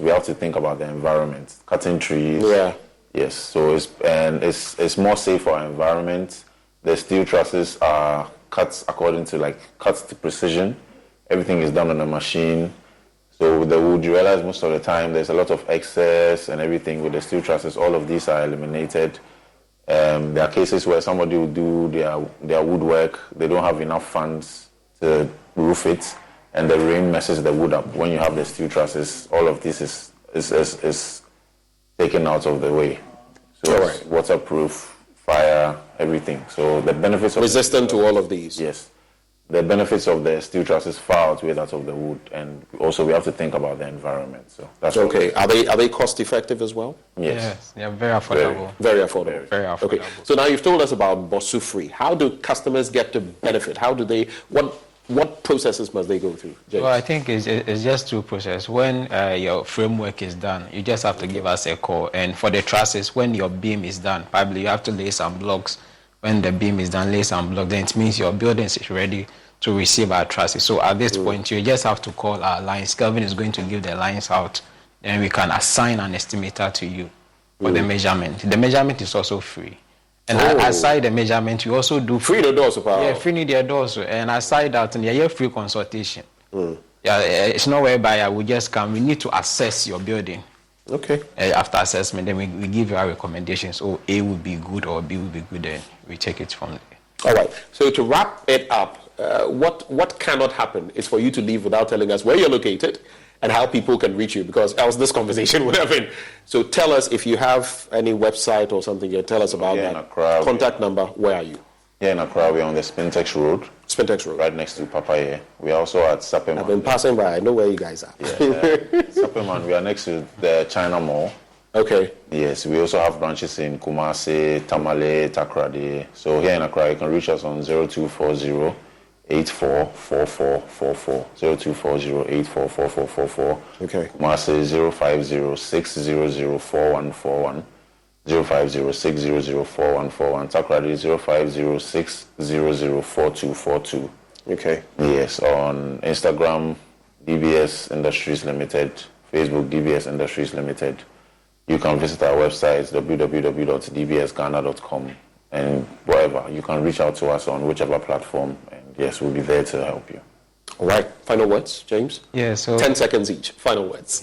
we have to think about the environment, cutting trees. Yeah. Yes, so it's more safe for our environment. The steel trusses are cut according to cuts to precision. Everything is done on a machine. So with the wood, you realize most of the time there's a lot of excess and everything with the steel trusses. All of these are eliminated. There are cases where somebody will do their woodwork. They don't have enough funds to roof it, and the rain messes the wood up. When you have the steel trusses, all of this is taken out of the way. So it's waterproof, fire, everything. So the benefits of resistant to all of these. Yes. The benefits of the steel trusses far outweigh that of the wood, and also we have to think about the environment. So that's okay. Are they cost effective as well? Yes. They are very affordable. Very affordable. Very affordable. Okay. So now you've told us about Bosu Free. How do customers get to benefit? How do they? What processes must they go through, James? Well, I think it's just two processes. When your framework is done, you just have to give us a call. And for the trusses, when your beam is done, probably you have to lay some blocks. When the beam is done, lay some blocks. Then it means your building is ready to receive our trusses. So at this point, you just have to call our lines. Kelvin is going to give the lines out. Then we can assign an estimator to you for the measurement. The measurement is also free. And aside the measurement, you also do free the doors. Yeah, free the doors. And aside that, you have free consultation. Yeah, it's not whereby I will just come. We need to assess your building. Okay. After assessment, then we give you our recommendations. A will be good or B will be good, and we take it from there. All right. So to wrap it up, what cannot happen is for you to leave without telling us where you're located and how people can reach you, because else this conversation would have been. So tell us if you have any website or something. Tell us about that. Accra, contact number. Where are you? Here in Accra, we're on the Spintex Road. Spintex Road. Right next to Papaye. We're also at Sapeman. I've been passing by. I know where you guys are. Yeah, Sapeman, we are next to the China Mall. Okay. Yes, we also have branches in Kumasi, Tamale, Takrady. So here in Accra, you can reach us on 0240 844444. 0240 844444. Okay. Kumasi 050 600 4141. 050 600 4141. Takrady 050 600 4242. Okay. Yes, on Instagram, DBS Industries Limited, Facebook, DBS Industries Limited. You can visit our website, www.dbsghana.com, and wherever. You can reach out to us on whichever platform, and yes, we'll be there to help you. All right. Final words, James? Yeah, so 10 seconds each. Final words.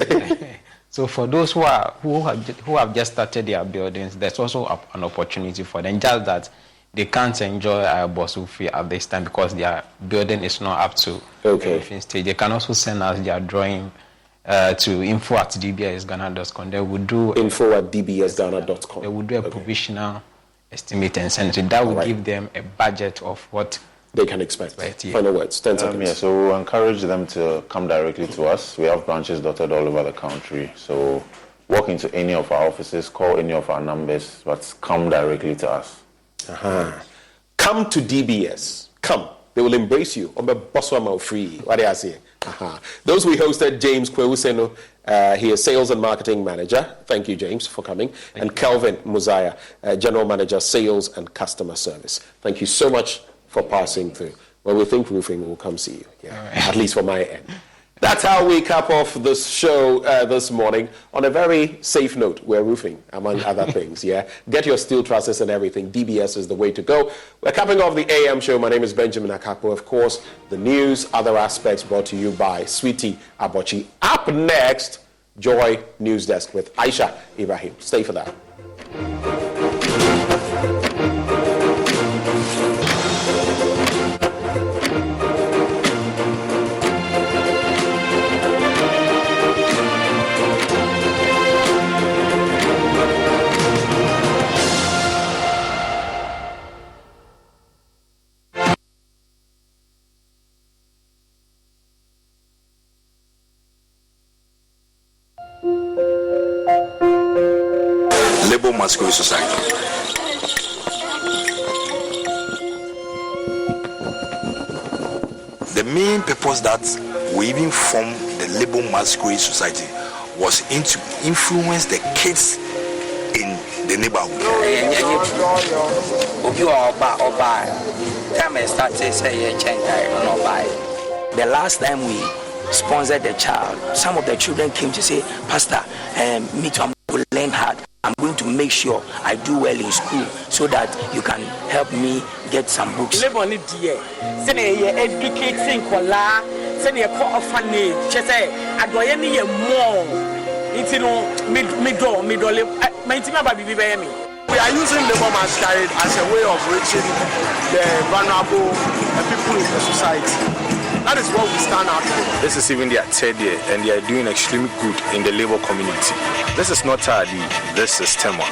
So for those who have just started their buildings, there's also an opportunity for them. Just that they can't enjoy Bosu Free at this time because their building is not up to everything stage. They can also send us their drawing to info@dbsghana.com. They will do info@dbsghana.com. They will do a provisional estimate and send it. So that will give them a budget of what they can expect. Right, yeah. Final words, 10 seconds. Yeah, so we'll encourage them to come directly to us. We have branches dotted all over the country. So walk into any of our offices, call any of our numbers, but come directly to us. Come to DBS. Come. They will embrace you. Free. What do I say? Those we hosted, James Kwewuseno, he is Sales and Marketing Manager. Thank you, James, for coming. And Kelvin Muzaya, General Manager, Sales and Customer Service. Thank you so much for passing through. When we think roofing, we'll come see you. Yeah, right. At least for my end. That's how we cap off this show this morning on a very safe note. We're roofing, among other things, yeah? Get your steel trusses and everything. DBS is the way to go. We're capping off the AM show. My name is Benjamin Akapo. Of course, the news, other aspects brought to you by Sweetie Abochi. Up next, Joy News Desk with Aisha Ibrahim. Stay for that. Masquerade Society. The main purpose that we even formed the Labour Masquerade Society was to influence the kids in the neighborhood. The last time we sponsored the child. Some of the children came to say, Pastor, me too, I'm going to learn hard. I'm going to make sure I do well in school so that you can help me get some books. Educating kola, send a call of funny. She say, I do any more. It's We are using labor masquerade as a way of reaching the vulnerable people in the society. That is what we stand out for. This is even their third year, and they are doing extremely good in the labor community. This is not Tardy, this is Tema.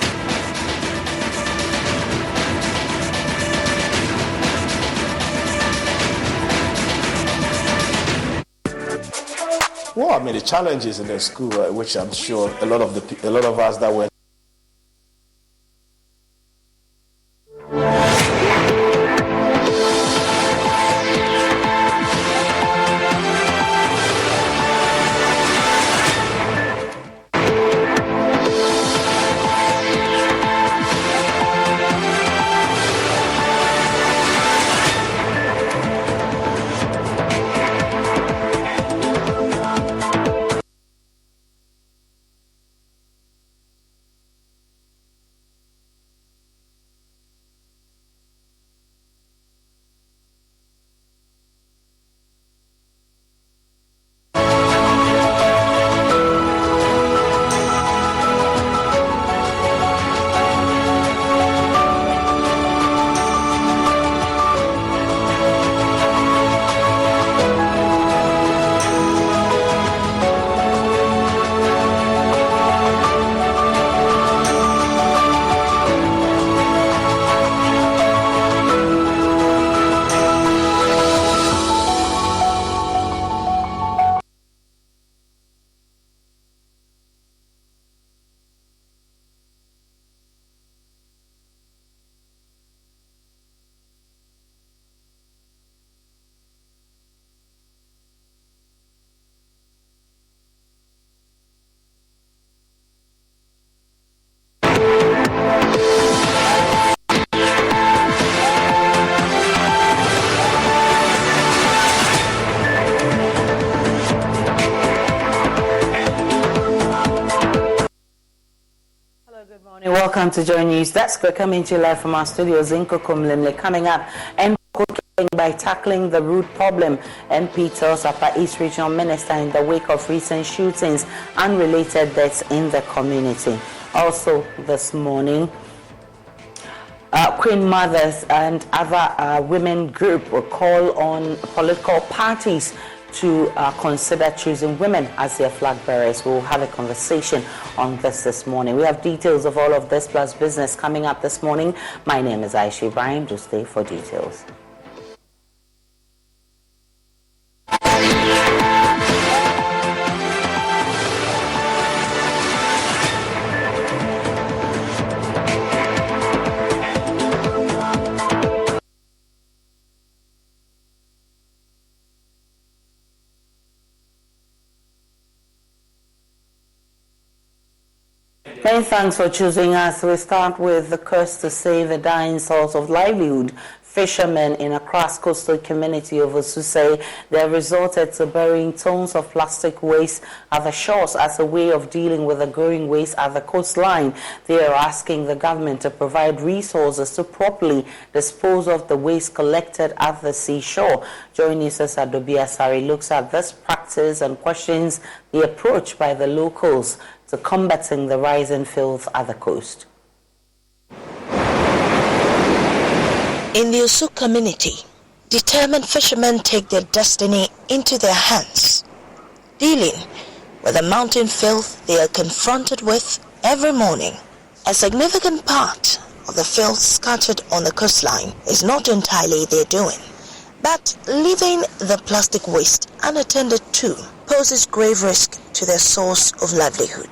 Well, I mean, the challenges in the school, which I'm sure a lot of us that were. Welcome to JoyNews Desk. We're coming to you live from our studios in Kokomlimle. Coming up, and by tackling the root problem, MP tells Upper East Regional Minister in the wake of recent shootings, unrelated deaths in the community. Also this morning, Queen Mothers and other women group will call on political parties to consider choosing women as their flag bearers. We'll have a conversation on this morning. We have details of all of this plus business coming up this morning. My name is Aisha Ibrahim. Do stay for details. Many thanks for choosing us. We start with the curse to save a dying source of livelihood. Fishermen in Accra's coastal community of Osu say they have resorted to burying tons of plastic waste at the shores as a way of dealing with the growing waste at the coastline. They are asking the government to provide resources to properly dispose of the waste collected at the seashore. JoyNews' Adobe Asari looks at this practice and questions the approach by the locals to combating the rising filth at the coast. In the Osu community, determined fishermen take their destiny into their hands, dealing with the mountain filth they are confronted with every morning. A significant part of the filth scattered on the coastline is not entirely their doing, but leaving the plastic waste unattended to poses grave risk to their source of livelihood.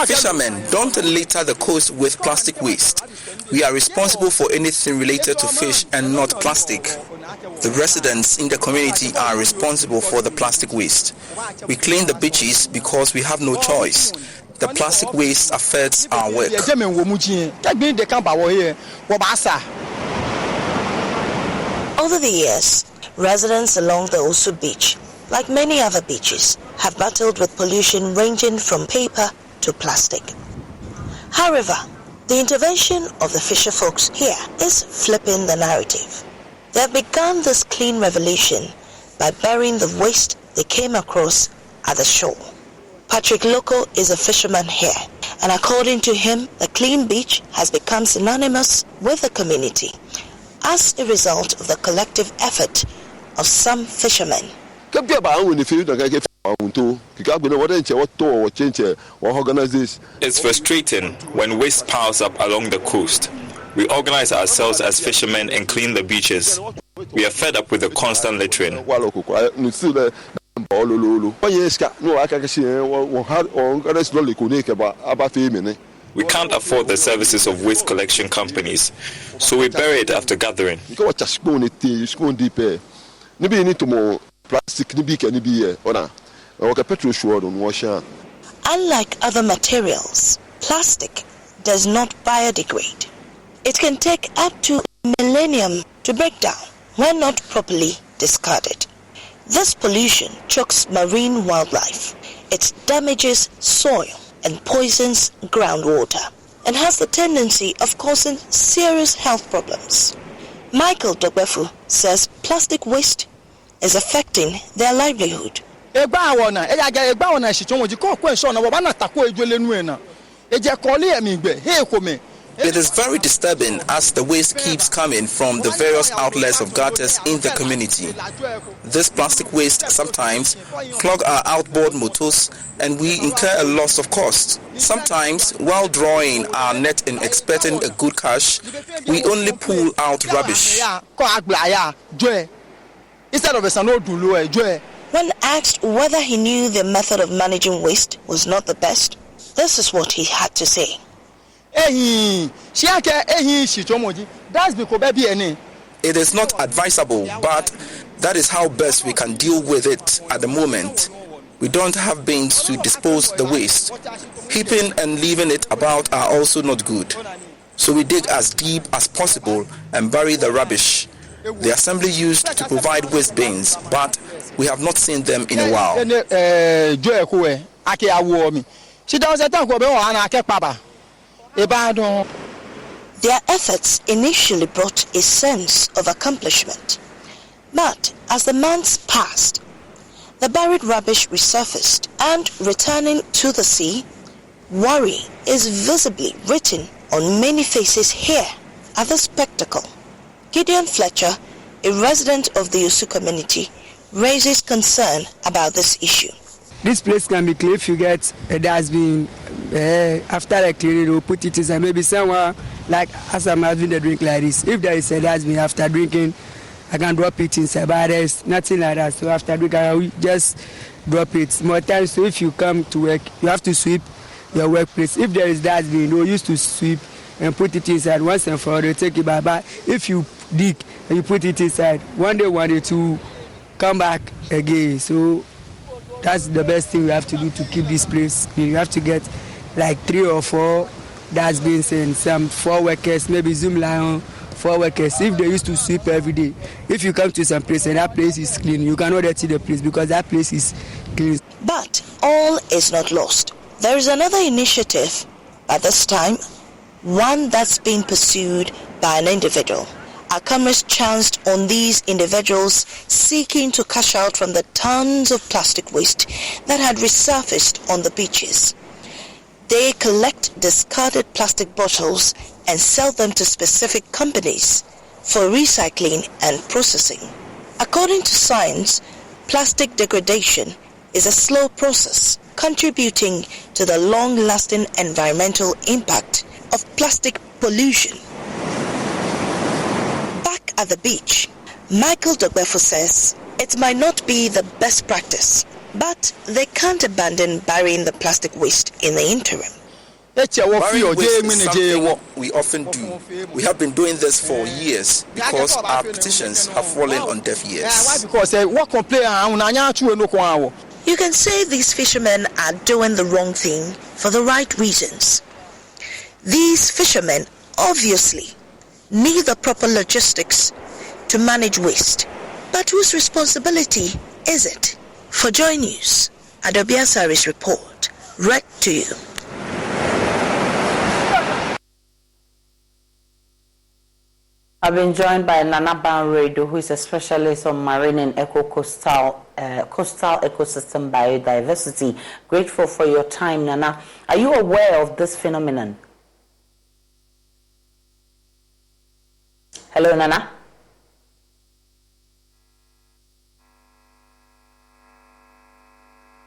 Fishermen don't litter the coast with plastic waste. We are responsible for anything related to fish and not plastic. The residents in the community are responsible for the plastic waste. We clean the beaches because we have no choice. The plastic waste affects our work. Over the years, Residents along the Osu beach, like many other beaches, have battled with pollution ranging from paper to plastic. However, the intervention of the fisher folks here is flipping the narrative. They have begun this clean revolution by burying the waste they came across at the shore. Patrick Loco is a fisherman here, and according to him, the clean beach has become synonymous with the community as a result of the collective effort of some fishermen. It's frustrating when waste piles up along the coast. We organize ourselves as fishermen and clean the beaches. We are fed up with the constant littering. We can't afford the services of waste collection companies, so we bury it after gathering. Unlike other materials, plastic does not biodegrade. It can take up to a millennium to break down when not properly discarded. This pollution chokes marine wildlife. It damages soil and poisons groundwater and has the tendency of causing serious health problems. Michael Dogbefu says plastic waste is affecting their livelihood. It is very disturbing as the waste keeps coming from the various outlets of gutters in the community. This plastic waste sometimes clog our outboard motors and we incur a loss of cost. Sometimes, while drawing our net and expecting a good cash, we only pull out rubbish. When asked whether he knew the method of managing waste was not the best, this is what he had to say. It is not advisable, but that is how best we can deal with it at the moment. We don't have bins to dispose the waste. Heaping and leaving it about are also not good. So we dig as deep as possible and bury the rubbish. The assembly used to provide waste bins, but we have not seen them in a while. Their efforts initially brought a sense of accomplishment. But as the months passed, the buried rubbish resurfaced and returning to the sea, worry is visibly written on many faces here at the spectacle. Gideon Fletcher, a resident of the Osu community, raises concern about this issue. This place can be clean if you get a dustbin. After I clean it, we'll put it inside. Maybe someone, like as I'm having a drink like this, if there is a dustbin after drinking, I can drop it inside. But there's nothing like that. So after drinking, I will just drop it. More times, so if you come to work, you have to sweep your workplace. If there is dustbin, they used to sweep and put it inside once and for all. They take it back. But if you dig and you put it inside, one day to come back again. So that's the best thing we have to do to keep this place clean. You have to get like 3 or 4 dustbins and some 4 workers, maybe Zoom Lion, 4 workers. If they used to sweep every day, if you come to some place and that place is clean, you cannot dirty the place because that place is clean. But all is not lost. There is another initiative, at this time, one that's being pursued by an individual. Our cameras chanced on these individuals seeking to cash out from the tons of plastic waste that had resurfaced on the beaches. They collect discarded plastic bottles and sell them to specific companies for recycling and processing. According to science, plastic degradation is a slow process contributing to the long-lasting environmental impact of plastic pollution. At the beach, Michael Dogbefu says it might not be the best practice, but they can't abandon burying the plastic waste in the interim. Burying waste is something we often do. We have been doing this for years because our petitions have fallen on deaf ears. You can say these fishermen are doing the wrong thing for the right reasons. These fishermen obviously need the proper logistics to manage waste. But whose responsibility is it? For Joy News, Adobia Saris report, read to you. I've been joined by Nana Banredo, who is a specialist on marine and coastal ecosystem biodiversity. Grateful for your time, Nana. Are you aware of this phenomenon? Hello, Nana.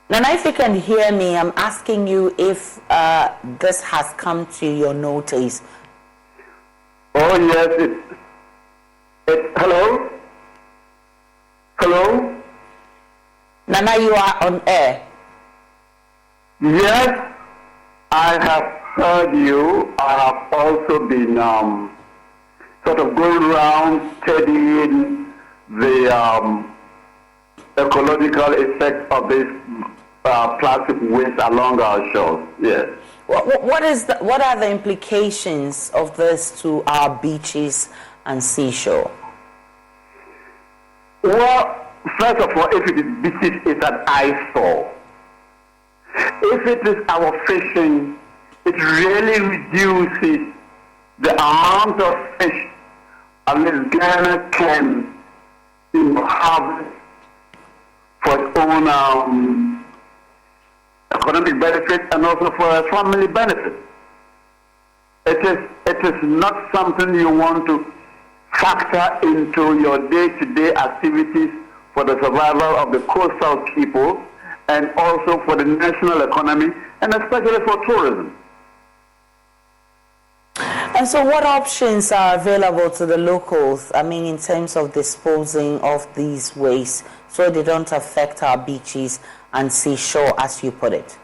Nana, if you can hear me, I'm asking you if this has come to your notice. Oh, yes. Hello? Hello? Nana, you are on air. Yes, I have heard you. I have also been sort of going around studying the ecological effects of this plastic waste along our shores. Yes. What are the implications of this to our beaches and seashore? Well, first of all, if it is beaches, it's an eyesore. If it is our fishing, it really reduces the amount of fish at least Ghana can harvest for its own economic benefit and also for a family benefit. It is not something you want to factor into your day-to-day activities for the survival of the coastal people and also for the national economy and especially for tourism. And so what options are available to the locals, in terms of disposing of these wastes so they don't affect our beaches and seashore, as you put it?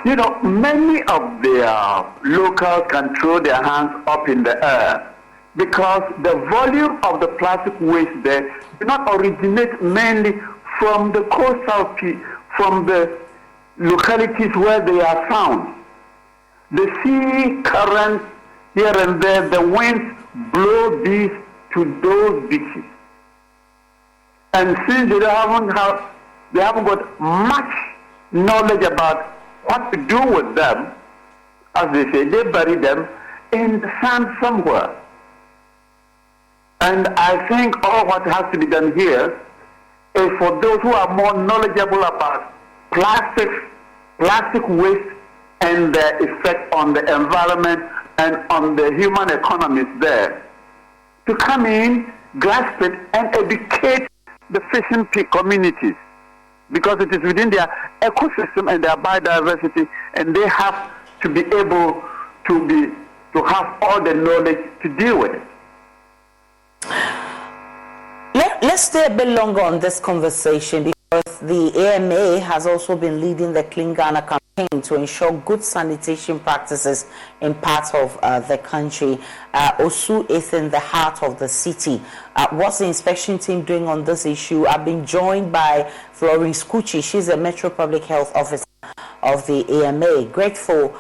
Many of the locals can throw their hands up in the air because the volume of the plastic waste there do not originate mainly from the coastal from the localities where they are found. The sea currents here and there, the winds blow these to those beaches. And since they haven't got much knowledge about what to do with them, as they say, they bury them in the sand somewhere. And I think all what has to be done here is for those who are more knowledgeable about plastic waste and their effect on the environment and on the human economies there, to come in, grasp it, and educate the fishing communities, because it is within their ecosystem and their biodiversity, and they have to be able to have all the knowledge to deal with it. Let's stay a bit longer on this conversation, because the AMA has also been leading the Clean Ghana campaign to ensure good sanitation practices in parts of the country. Osu is in the heart of the city. What's the inspection team doing on this issue? I've been joined by Florence Kuchi. She's a Metro Public Health Officer of the AMA. Grateful,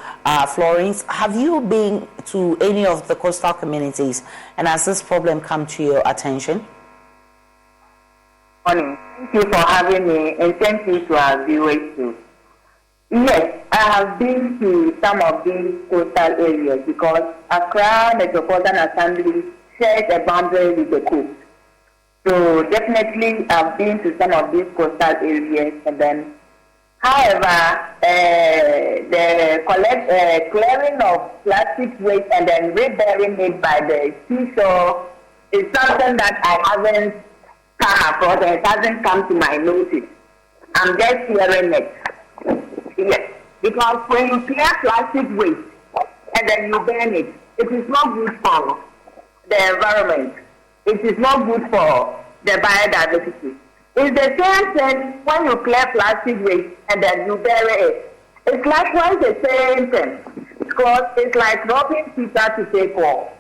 Florence. Have you been to any of the coastal communities, and has this problem come to your attention? Morning. Thank you for having me, and thank you to our viewers too. Yes, I have been to some of these coastal areas because Accra Metropolitan Assembly shares a boundary with the coast. So definitely I've been to some of these coastal areas, and then, however, the clearing of plastic waste and then reburying it by the seashore is something that I haven't come across, and it hasn't come to my notice. I'm just hearing it. Yes, because when you clear plastic waste and then you burn it, it is not good for the environment. It is not good for the biodiversity. It's the same thing when you clear plastic waste and then you bury it. It's likewise the same thing, because it's like robbing Peter to pay Paul.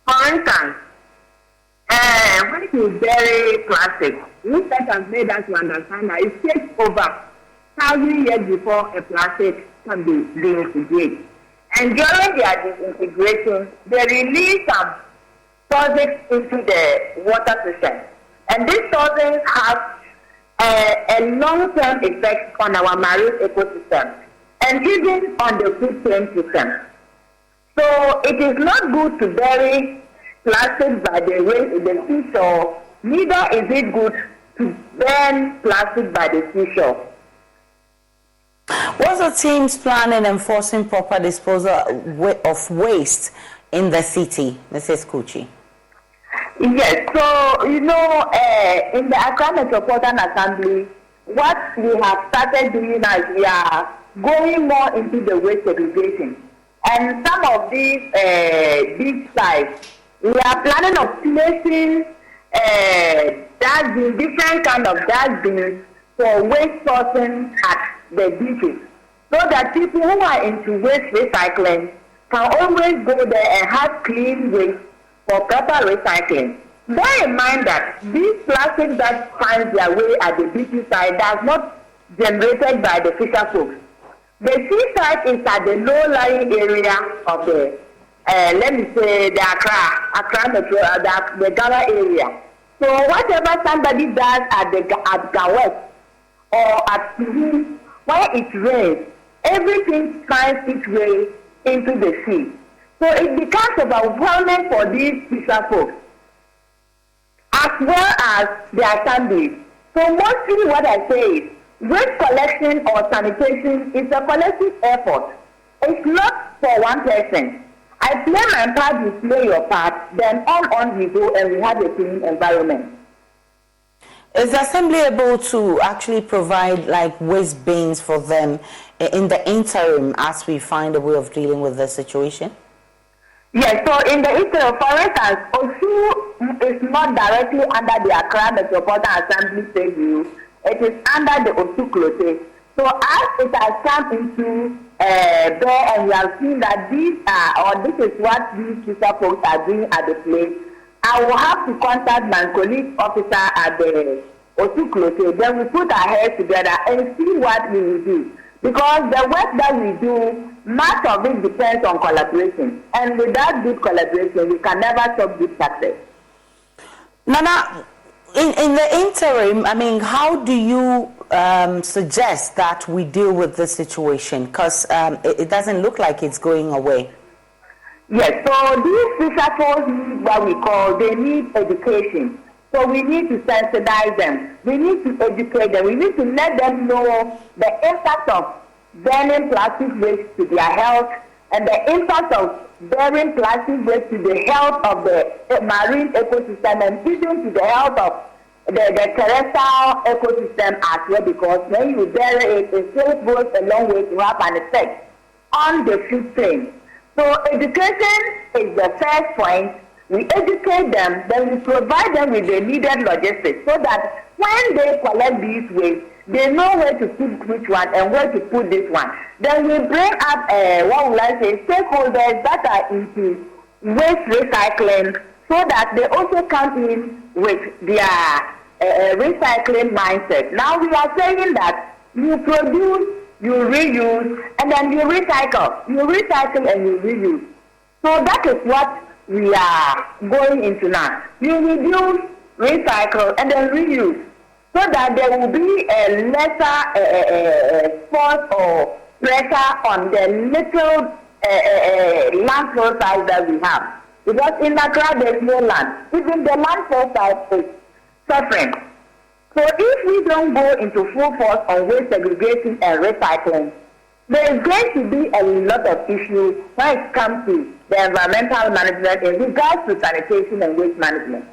For instance, when you bury plastic, research has made us to understand that it takes over 1,000 years before a plastic can be disintegrated. And during their disintegration, they release some toxics into the water system. And these toxins have a long-term effect on our marine ecosystem and even on the food chain system. So it is not good to bury plastic by the way in the seashore, neither is it good to burn plastic by the seashore. What's the team's plan in enforcing proper disposal of waste in the city, Mrs. Kuchi? Yes, so, in the Accra Metropolitan Assembly, what we have started doing now is we are going more into the waste segregation. And some of these big sites, we are planning on placing dustbins, different kind of dustbins for waste sorting at the beaches, so that people who are into waste recycling can always go there and have clean waste for proper recycling. Bear in mind that these plastic that finds their way at the beach side does not generated by the fisher folks. The seaside is at the low-lying area of the, let me say, the Accra Metro, the Ghana area. So whatever somebody does at Gawet or at Suhu, where it rains, everything finds its way into the sea. So it becomes overwhelming for these fisher folks, as well as the assemblies. So mostly what I say is, waste collection or sanitation is a collective effort. It's not for one person. I play my part, you play your part, then on we go and we have a clean environment. Is the assembly able to actually provide like waste bins for them in the interim as we find a way of dealing with the situation? Yes, so in the interim, for instance, Osu is not directly under the Accra Metropolitan Assembly purview. It is under the Osu Clote. So as it has come into there and we have seen that these are, or this is what these fisher folks are doing at the place, I will have to contact my colleague officer at the Osu Clote. Then we put our heads together and see what we will do. Because the work that we do, much of it depends on collaboration. And without good collaboration, we can never stop good success. Nana, in the interim, I mean, how do you suggest that we deal with this situation? Because it doesn't look like it's going away. Yes, so these fisher folks need what we call, they need education. So we need to sensitize them. We need to educate them. We need to let them know the impact of burning plastic waste to their health and the impact of burning plastic waste to the health of the marine ecosystem and even to the health of the terrestrial ecosystem as well, because when you bury it, it still goes a long way to have an effect on the food chain. So education is the first point. We educate them, then we provide them with the needed logistics so that when they collect these waste, they know where to put which one and where to put this one. Then we bring up, what would I say, stakeholders that are into waste recycling so that they also come in with their recycling mindset. Now we are saying that you produce, you reuse, and then you recycle. You recycle and you reuse. So that is what we are going into now. You reduce, recycle, and then reuse, so that there will be a lesser force or pressure on the little landfill size that we have. Because in Accra there is no land. Even the landfill size is suffering. So if we don't go into full force on waste segregation and recycling, there is going to be a lot of issues when it comes to the environmental management in regards to sanitation and waste management.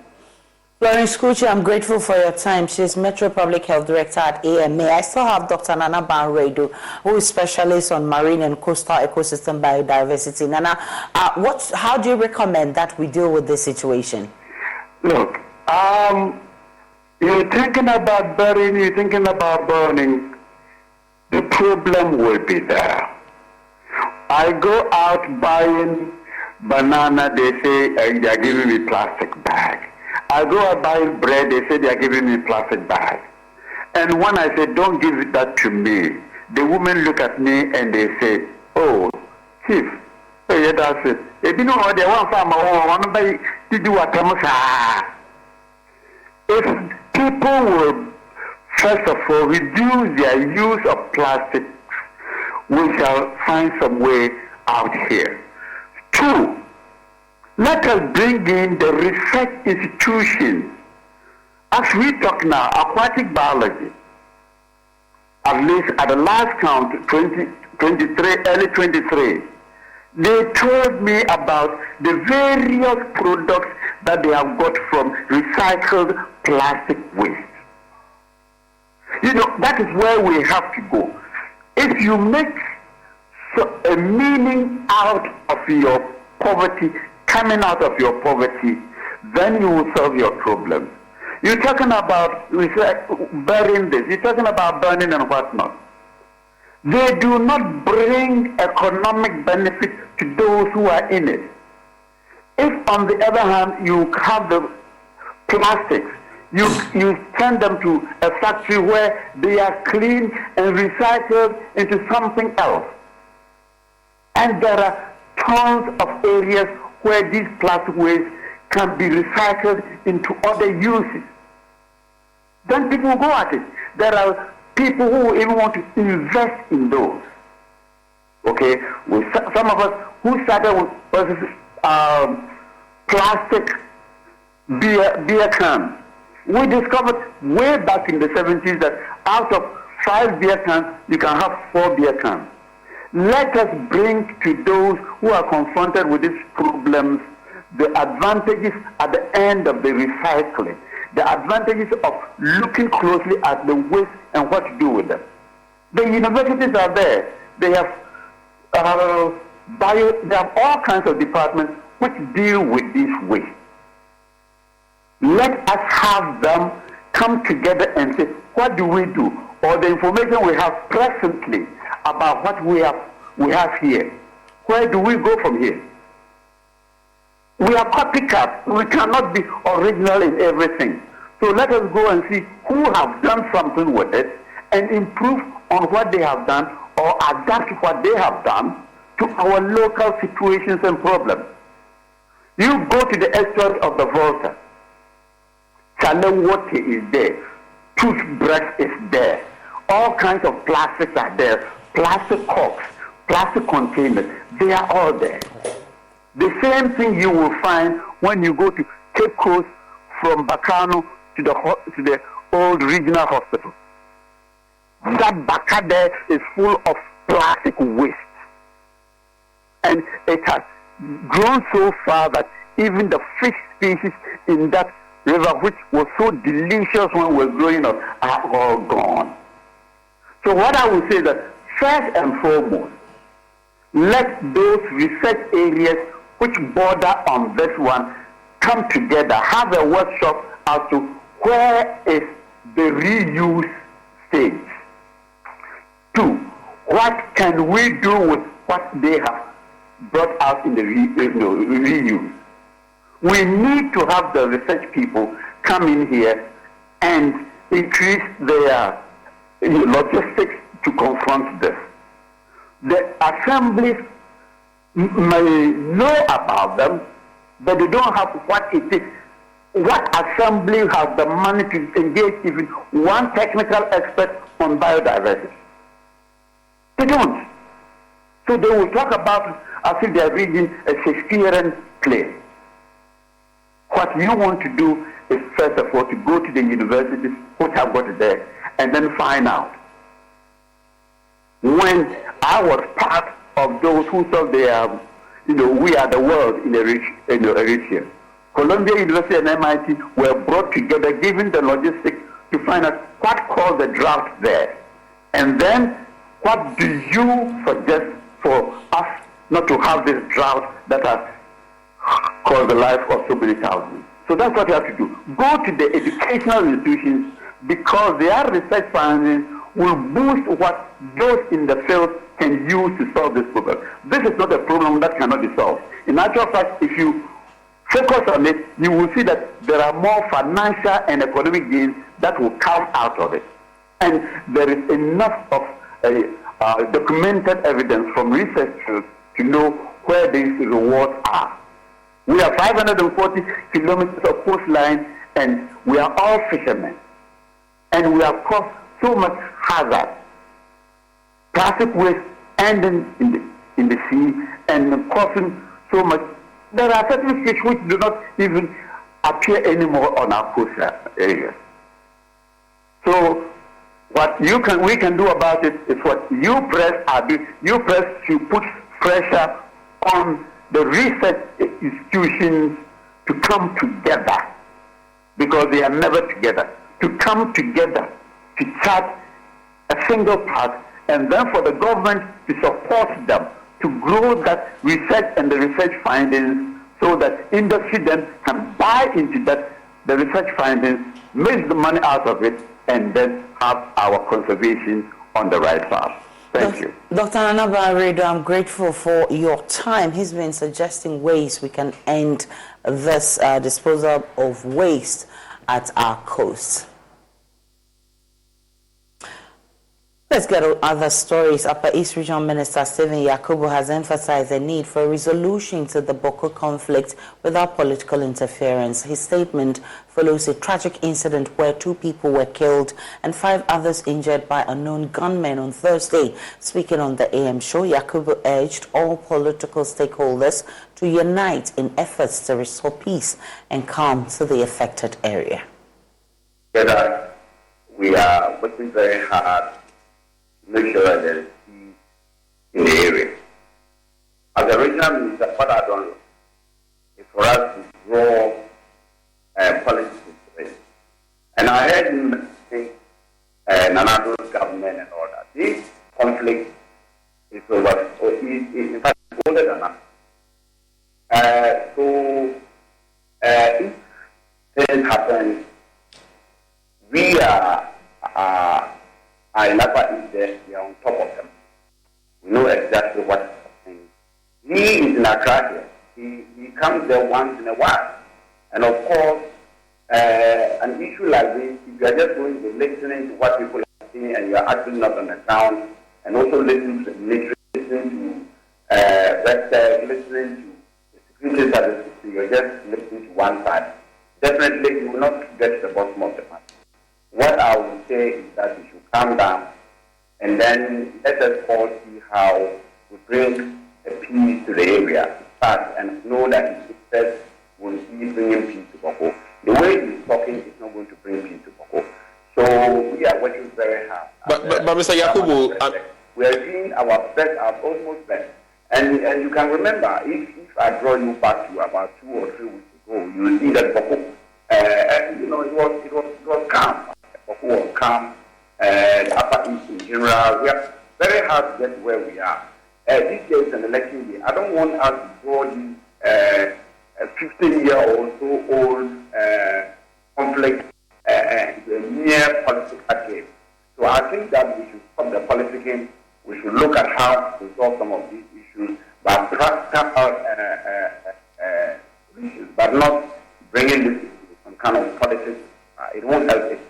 Florence Kuchi, I'm grateful for your time. She's Metro Public Health Director at AMA. I still have Dr. Nana Banredo, who is specialist on marine and coastal ecosystem biodiversity. Nana, how do you recommend that we deal with this situation? Look, you're thinking about burying, you're thinking about burning. The problem will be there. I go out buying banana, they say they are giving me plastic bag. I go out buying bread, they say they are giving me plastic bag. And when I say, don't give that to me, the women look at me and they say, oh, chief, yeah, that's it. If you know what they want from one by to do what If people will, first of all, reduce their use of plastic, we shall find some way out here. 2, let us bring in the research institutions. As we talk now, aquatic biology, at least at the last count, 2023, early 23, they told me about the various products that they have got from recycled plastic waste. You know, that is where we have to go. If you make a meaning out of your poverty, coming out of your poverty, then you will solve your problem. You're talking about burying this, you're talking about burning and whatnot. They do not bring economic benefit to those who are in it. If, on the other hand, you have the plastics, you send them to a factory where they are cleaned and recycled into something else. And there are tons of areas where these plastic waste can be recycled into other uses. Then people go at it. There are people who even want to invest in those. Okay, some of us who started with plastic beer cans. We discovered way back in the 70s that out of 5 beer cans, you can have 4 beer cans. Let us bring to those who are confronted with these problems the advantages at the end of the recycling, the advantages of looking closely at the waste and what to do with them. The universities are there. They have they have all kinds of departments which deal with this waste. Let us have them come together and say, what do we do? Or the information we have presently about what we have here. Where do we go from here? We are copycats. We cannot be original in everything. So let us go and see who have done something with it and improve on what they have done or adapt what they have done to our local situations and problems. You go to the estuary of the Volta. Challenge water is there. Toothbrush is there. All kinds of plastics are there. Plastic corks, plastic containers, they are all there. The same thing you will find when you go to Cape Coast from Bacano to the old regional hospital. That Baka there is full of plastic waste. And it has grown so far that even the fish species in that river, which was so delicious when we were growing up, are all gone. So what I would say is that first and foremost, let those research areas which border on this one come together, have a workshop as to where is the reuse stage. 2, what can we do with what they have brought out in the reuse? We need to have the research people come in here and increase their logistics to confront this. The assemblies may know about them, but they don't have what it is. What assembly has the money to engage even one technical expert on biodiversity? They don't. So they will talk about it as if they are reading a Shakespearean play. What you want to do is, first of all, to go to the universities which have got it there and then find out. When I was part of those who thought they are, we are the world in Eritrea, Columbia University and MIT were brought together, given the logistics to find out what caused the drought there. And then, what do you suggest for us not to have this drought that has caused the life of so many thousands? So that's what you have to do. Go to the educational institutions, because their research findings will boost what those in the field can use to solve this problem. This is not a problem that cannot be solved. In actual fact, if you focus on it, you will see that there are more financial and economic gains that will come out of it. And there is enough of documented evidence from researchers to know where these rewards are. We have 540 kilometers of coastline and we are all fishermen, and we have caused so much hazard. Plastic waste ending in the sea and causing so much. There are certain fish which do not even appear anymore on our coastal areas. So what we can do about it is what you press to put pressure on the research institutions to come together, because they are never together, to come together to chart a single path, and then for the government to support them to grow that research and the research findings, so that industry then can buy into that, the research findings, make the money out of it, and then have our conservation on the right path. Thank you. Dr. Anaba Redo, I'm grateful for your time. He's been suggesting ways we can end this disposal of waste at our coast. Let's get to other stories. Upper East Regional Minister Stephen Yakubu has emphasized the need for a resolution to the Boko conflict without political interference. His statement follows a tragic incident where 2 people were killed and 5 others injured by unknown gunmen on Thursday. Speaking on the AM show, Yakubu urged all political stakeholders to unite in efforts to restore peace and calm to the affected area. Together, we are working very hard to make sure that there is peace in the area. As a regional minister, what I don't know is for us to draw policies into it. And I heard him say Nanado's government and all that. This conflict is over, in fact, older than us. So if things happen, we are in Upper East there, we are on top of them. We know exactly what's happening. He is in Accra here. He comes there once in a while. And of course, an issue like this, if you are just going to listening to what people are saying and you are actually not on the ground, and also listening to the military, listening to Western, listening to the security services, you are just listening to one side. Definitely, you will not get to the bottom of the matter. What I would say is that we should calm down, and then let us all see how we bring a peace to the area fast, and know that his success will be bringing peace to Boko. The way he's talking is not going to bring peace to Boko. So we are working very hard. But Mr. Yakubu, we are doing our best, our utmost best. And you can remember, if I draw you back to about 2 or 3 weeks ago, you will see that Boko, it was calm. Boko was calm. The Upper East in general, we are very hard to get where we are. This year is an election year. I don't want us to draw this 15-year-old, so old conflict mere political game. So I think that we should stop the politicking. We should look at how to resolve some of these issues, but practical issues, but not bringing this into some kind of politics. It won't help it.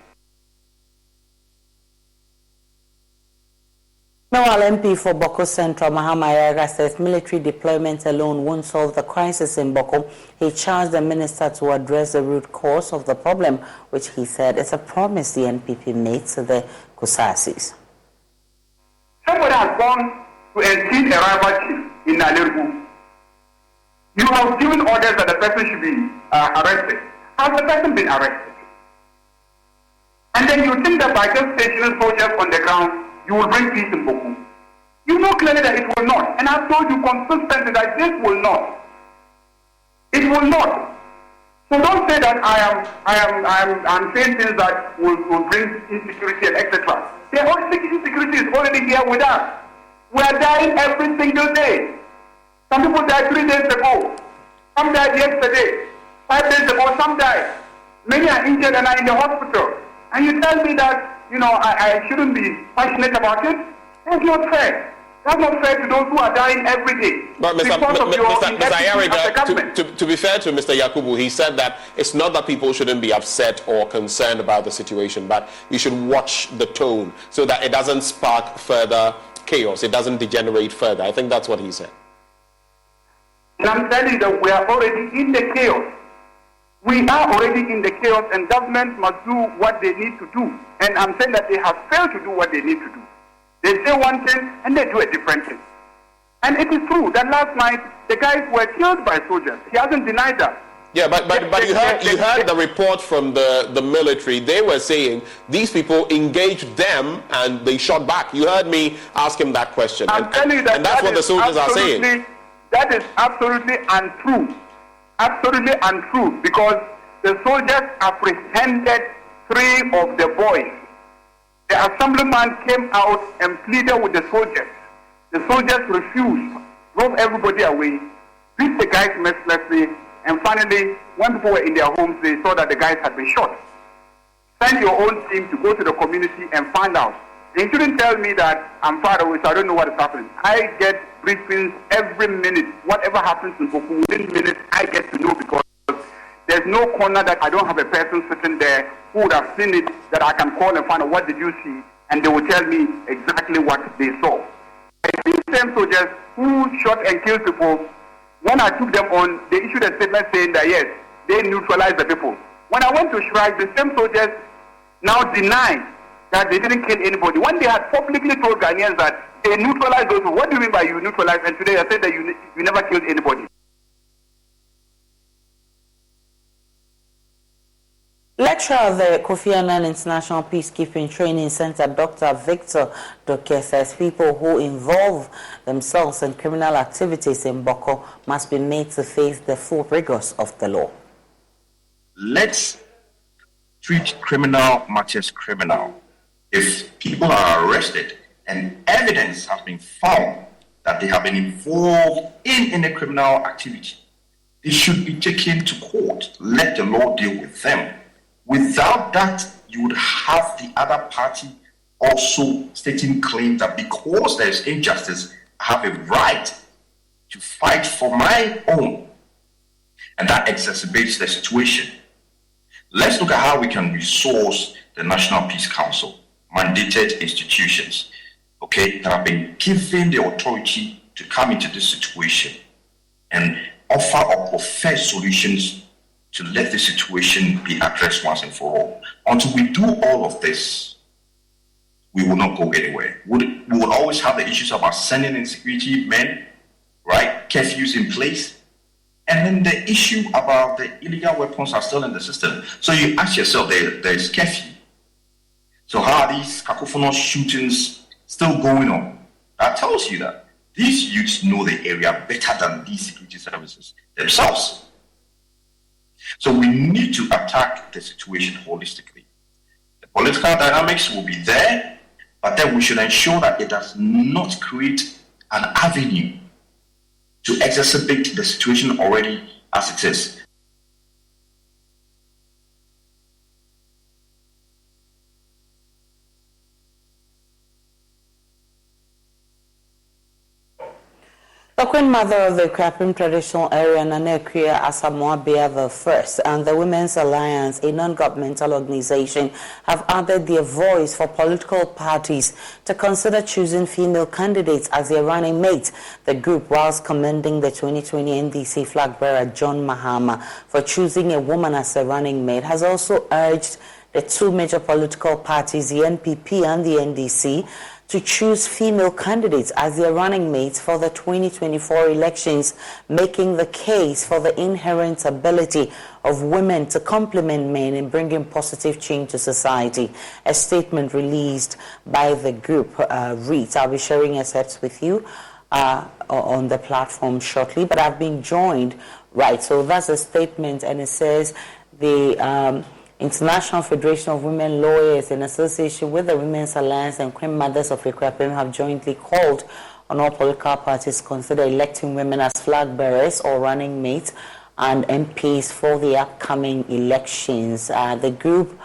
Meanwhile, MP for Boko Central, Mahama Yaga, says military deployment alone won't solve the crisis in Boko. He charged the minister to address the root cause of the problem, which he said is a promise the NPP made to the Kusasis. Somebody has gone to entertain a rival chief in Naleru. You have given orders that the person should be arrested. Has the person been arrested? And then you think that by just stationing soldiers on the ground, you will bring peace in Boko. You know clearly that it will not. And I've told you consistently that this will not. It will not. So don't say that I'm saying things that will bring insecurity and etc. The insecurity is already here with us. We are dying every single day. Some people died 3 days ago. Some died yesterday. 5 days ago, some died. Many are injured and are in the hospital. And you tell me that, I shouldn't be passionate about it? That's not fair. That's not fair to those who are dying every day. But Mr. Ayariga, to be fair to Mr. Yakubu, he said that it's not that people shouldn't be upset or concerned about the situation, but you should watch the tone so that it doesn't spark further chaos, it doesn't degenerate further. I think that's what he said. And I'm telling you that we are already in the chaos. We are already in the chaos, and government must do what they need to do. And I'm saying that they have failed to do what they need to do. They say one thing and they do a different thing. And it is true that last night the guys were killed by soldiers. He hasn't denied that. Yeah, but you heard the report from the military. They were saying these people engaged them and they shot back. You heard me ask him that question. I'm telling you that, and that's what the soldiers are saying. That is absolutely untrue. Absolutely untrue, because the soldiers apprehended 3 of the boys. The assemblyman came out and pleaded with the soldiers. The soldiers refused, drove everybody away, beat the guys mercilessly, and finally, when people were in their homes, they saw that the guys had been shot. Send your own team to go to the community and find out. They shouldn't tell me that I'm far away, so I don't know what is happening. I get briefings every minute. Whatever happens in Boku, within minutes, I get to know, because there's no corner that I don't have a person sitting there who would have seen it that I can call and find out what did you see, and they will tell me exactly what they saw. These same soldiers who shot and killed people, when I took them on, they issued a statement saying that yes, they neutralized the people. When I went to Shrike, the same soldiers now deny that they didn't kill anybody. When they had publicly told Ghanaians that they neutralized those people. What do you mean by you neutralized? And today I said that you never killed anybody. Lecturer of the Kofi Annan International Peacekeeping Training Center, Dr. Victor Doke, says people who involve themselves in criminal activities in Boko must be made to face the full rigors of the law. Let's treat criminal matters criminal. If people are arrested and evidence has been found that they have been involved in any criminal activity, they should be taken to court. Let the law deal with them. Without that, you would have the other party also stating claim that because there is injustice, I have a right to fight for my own. And that exacerbates the situation. Let's look at how we can resource the National Peace Council, mandated institutions, that have been given the authority to come into this situation and offer or profess solutions to let the situation be addressed once and for all. Until we do all of this, we will not go anywhere. We will always have the issues about sending in security men, right? Curfews in place. And then the issue about the illegal weapons are still in the system. So you ask yourself, there is curfew. So how are these cacophonous shootings still going on? That tells you that these youths know the area better than these security services themselves. So we need to attack the situation holistically. The political dynamics will be there, but then we should ensure that it does not create an avenue to exacerbate the situation already as it is. The Queen Mother of the Krapim traditional area, Nanekria Asamoah Bea I, and the Women's Alliance, a non-governmental organization, have added their voice for political parties to consider choosing female candidates as their running mate. The group, whilst commending the 2020 NDC flag bearer John Mahama for choosing a woman as a running mate, has also urged the two major political parties, the NPP and the NDC, to choose female candidates as their running mates for the 2024 elections, making the case for the inherent ability of women to complement men in bringing positive change to society. A statement released by the group reads, I'll be sharing excerpts with you on the platform shortly, but I've been joined, so that's a statement, and it says the International Federation of Women Lawyers, in association with the Women's Alliance and Queen Mothers of Ekrapim, have jointly called on all political parties to consider electing women as flag bearers or running mates and MPs for the upcoming elections. The group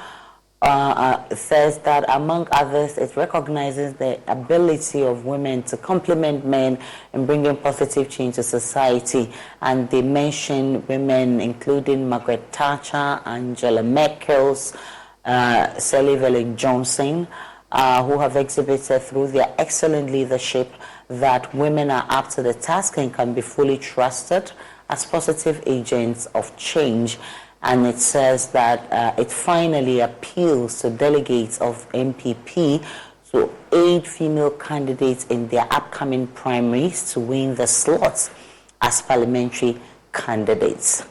says that, among others, it recognizes the ability of women to complement men in bringing positive change to society. And they mention women including Margaret Thatcher, Angela Merkel, Sally Evelyn Johnson, who have exhibited through their excellent leadership that women are up to the task and can be fully trusted as positive agents of change. and it says that it finally appeals to delegates of MPP to aid female candidates in their upcoming primaries to win the slots as parliamentary candidates.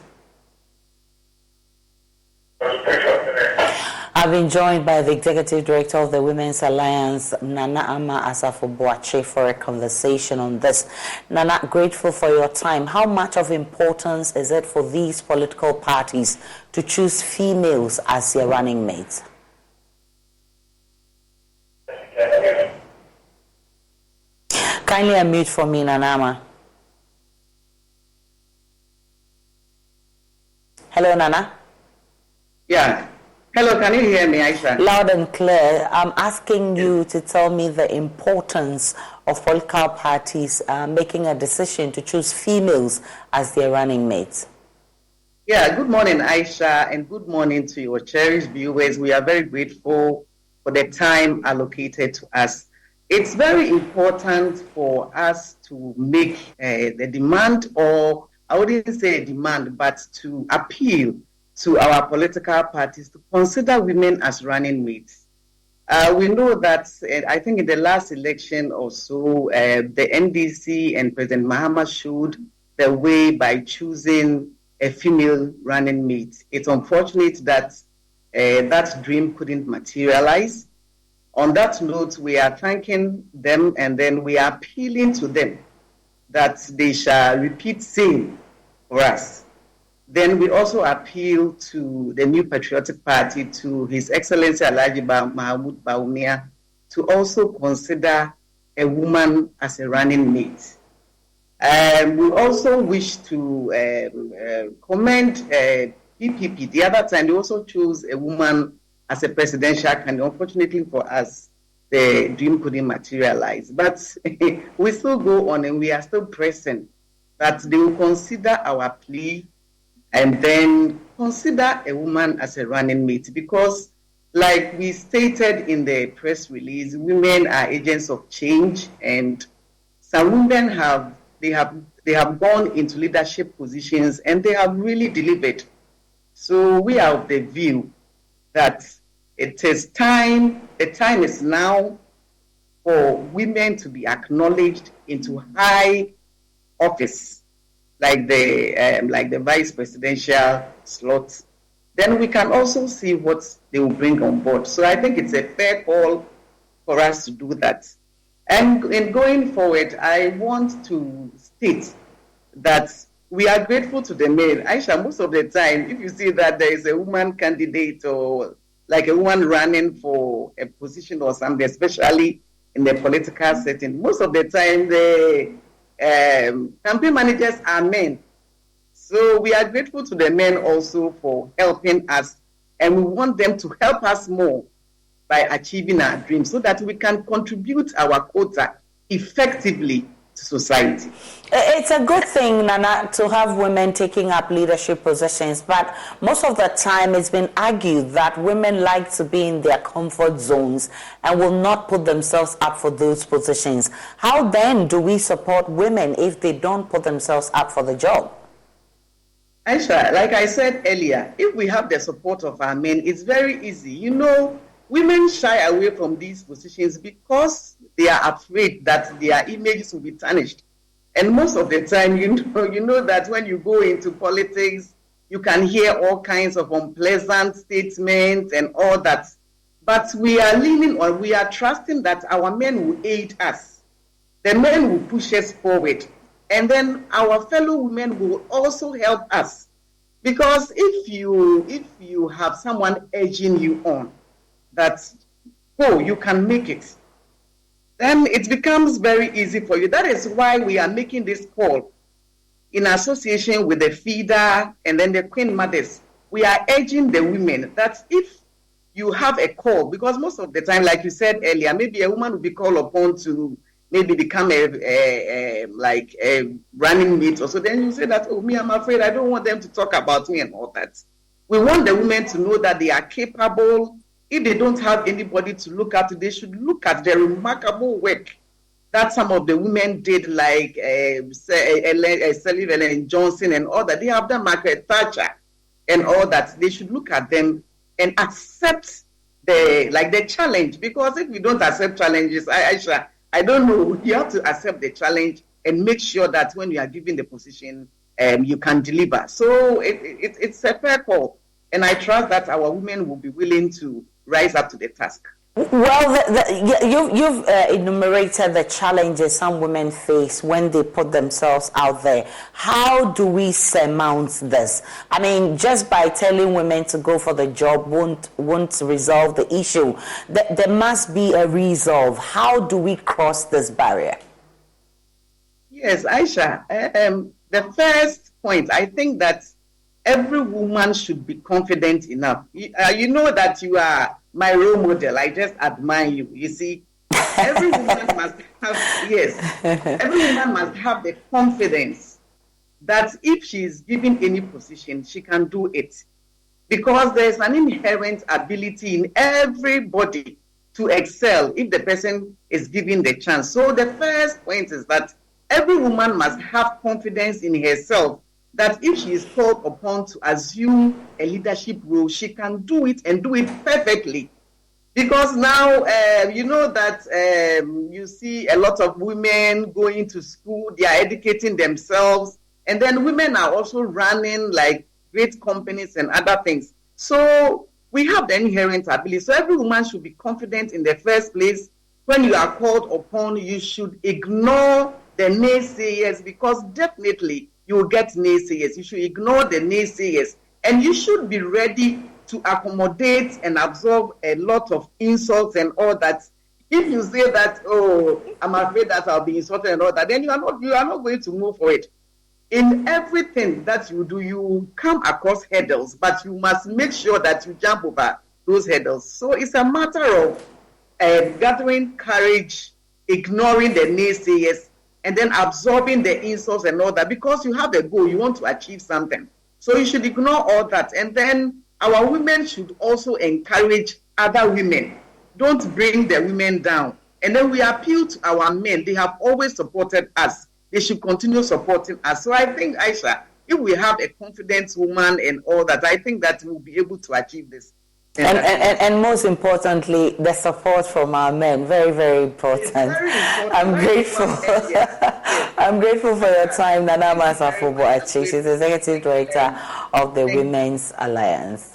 I've been joined by the Executive Director of the Women's Alliance, Nana Ama Asafo-Boakye, for a conversation on this. Nana, grateful for your time. How much of importance is it for these political parties to choose females as their running mates? Kindly unmute for me, Nana Ama. Hello, Nana. Yeah. Hello, can you hear me, Aisha? Loud and clear. I'm asking you to tell me the importance of political parties making a decision to choose females as their running mates. Yeah, good morning, Aisha, and good morning to your cherished viewers. We are very grateful for the time allocated to us. It's very important for us to make the demand, or I wouldn't say a demand, but to appeal to our political parties to consider women as running mates. We know that, I think in the last election or so, the NDC and President Mahama showed the way by choosing a female running mate. It's unfortunate that that dream couldn't materialize. On that note, we are thanking them, and then we are appealing to them that they shall repeat same for us. Then we also appeal to the New Patriotic Party, to His Excellency Alhaji Mahmoud Bawumia, to also consider a woman as a running mate. We also wish to commend PPP. The other time, they also chose a woman as a presidential candidate. Unfortunately for us, the dream couldn't materialize. But we still go on, and we are still pressing that they will consider our plea and then consider a woman as a running mate, because like we stated in the press release, women are agents of change, and some women have gone into leadership positions and they have really delivered. So we are of the view that it is time, the time is now for women to be acknowledged into high office, like the vice presidential slot. Then we can also see what they will bring on board. So I think it's a fair call for us to do that. And in going forward, I want to state that we are grateful to the men. Aisha, most of the time, if you see that there is a woman candidate or like a woman running for a position or something, especially in the political setting, most of the time the campaign managers are men. So we are grateful to the men also for helping us, and we want them to help us more by achieving our dreams so that we can contribute our quota effectively to society. It's a good thing, Nana, to have women taking up leadership positions, but most of the time it's been argued that women like to be in their comfort zones and will not put themselves up for those positions. How then do we support women if they don't put themselves up for the job? Aisha, like I said earlier, if we have the support of our men, it's very easy. You know, women shy away from these positions because they are afraid that their images will be tarnished. And most of the time, you know that when you go into politics, you can hear all kinds of unpleasant statements and all that. But we are leaning on, we are trusting that our men will aid us. The men will push us forward. And then our fellow women will also help us. Because if you have someone urging you on, that, oh, you can make it, then it becomes very easy for you. That is why we are making this call in association with the feeder and then the queen mothers. We are urging the women that if you have a call, because most of the time, like you said earlier, maybe a woman will be called upon to maybe become a running mate or so, then you say that, oh, me, I'm afraid I don't want them to talk about me and all that. We want the women to know that they are capable. If they don't have anybody to look at, they should look at the remarkable work that some of the women did, like Ellen Johnson and all that. They have done, Margaret Thatcher. and all that, they should look at them and accept the challenge. Because if you don't accept challenges, I don't know, you have to accept the challenge and make sure that when you are given the position, you can deliver. So it's a fair call, and I trust that our women will be willing to rise up to the task. Well, you've enumerated the challenges some women face when they put themselves out there. How do we surmount this? I mean, just by telling women to go for the job won't resolve the issue. There must be a resolve. How do we cross this barrier? Yes, Aisha. The first point, I think that every woman should be confident enough. You know that you are my role model. I just admire you. You see, every woman must have, every woman must have the confidence that if she is given any position, she can do it. Because there's an inherent ability in everybody to excel if the person is given the chance. So the first point is that every woman must have confidence in herself that if she is called upon to assume a leadership role, she can do it and do it perfectly. Because now, you know that you see a lot of women going to school, they are educating themselves, and then women are also running like great companies and other things. So we have the inherent ability. So every woman should be confident in the first place. When you are called upon, you should ignore the naysayers, because definitely you will get naysayers. You should ignore the naysayers, and you should be ready to accommodate and absorb a lot of insults and all that. If you say that, oh, I'm afraid that I'll be insulted and all that, then you are not going to move for it. In everything that you do, you come across hurdles, but you must make sure that you jump over those hurdles. So it's a matter of gathering courage, ignoring the naysayers, and then absorbing the insults and all that, because you have a goal, you want to achieve something. So you should ignore all that. And then our women should also encourage other women. Don't bring the women down. And then we appeal to our men. They have always supported us. They should continue supporting us. So I think, Aisha, if we have a confident woman and all that, I think that we'll be able to achieve this. And most importantly, the support from our men, very, very important. Very important. I'm grateful. I'm grateful for your time, Nana Masafubo Achi. She's Executive Director of the Women's Alliance.